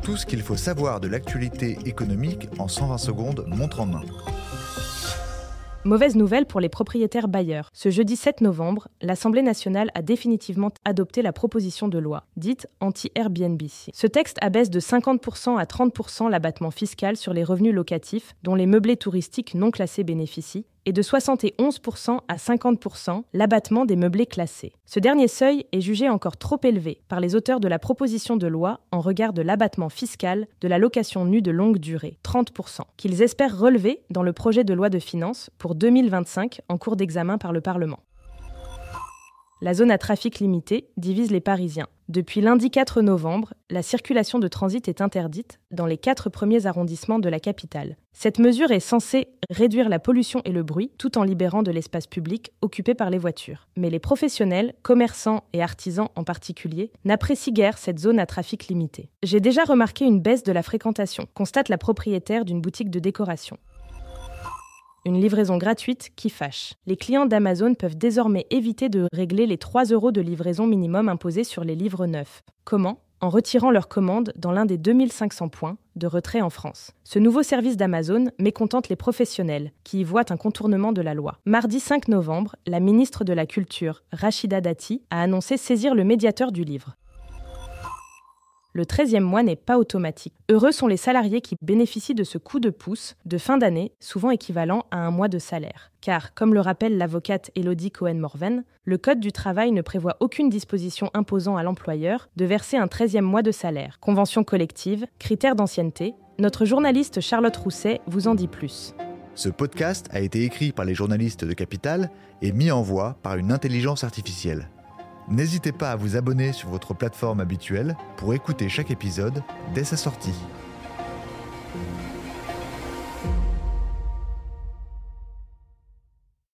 Tout ce qu'il faut savoir de l'actualité économique en 120 secondes, montre en main. Mauvaise nouvelle pour les propriétaires bailleurs. Ce jeudi 7 novembre, l'Assemblée nationale a définitivement adopté la proposition de loi, dite anti-Airbnb. Ce texte abaisse de 50% à 30% l'abattement fiscal sur les revenus locatifs dont les meublés touristiques non classés bénéficient, et de 71% à 50% l'abattement des meublés classés. Ce dernier seuil est jugé encore trop élevé par les auteurs de la proposition de loi en regard de l'abattement fiscal de la location nue de longue durée, 30%, qu'ils espèrent relever dans le projet de loi de finances pour 2025 en cours d'examen par le Parlement. La zone à trafic limité divise les Parisiens. Depuis lundi 4 novembre, la circulation de transit est interdite dans les 4 premiers arrondissements de la capitale. Cette mesure est censée réduire la pollution et le bruit tout en libérant de l'espace public occupé par les voitures. Mais les professionnels, commerçants et artisans en particulier, n'apprécient guère cette zone à trafic limité. J'ai déjà remarqué une baisse de la fréquentation, constate la propriétaire d'une boutique de décoration. Une livraison gratuite qui fâche. Les clients d'Amazon peuvent désormais éviter de régler les 3 € de livraison minimum imposés sur les livres neufs. Comment ? En retirant leur commande dans l'un des 2500 points de retrait en France. Ce nouveau service d'Amazon mécontente les professionnels, qui y voient un contournement de la loi. Mardi 5 novembre, la ministre de la Culture, Rachida Dati, a annoncé saisir le médiateur du livre. Le 13e mois n'est pas automatique. Heureux sont les salariés qui bénéficient de ce coup de pouce de fin d'année, souvent équivalent à un mois de salaire. Car, comme le rappelle l'avocate Élodie Cohen-Morven, le Code du travail ne prévoit aucune disposition imposant à l'employeur de verser un 13e mois de salaire. Convention collective, critères d'ancienneté. Notre journaliste Charlotte Rousset vous en dit plus. Ce podcast a été écrit par les journalistes de Capital et mis en voix par une intelligence artificielle. N'hésitez pas à vous abonner sur votre plateforme habituelle pour écouter chaque épisode dès sa sortie.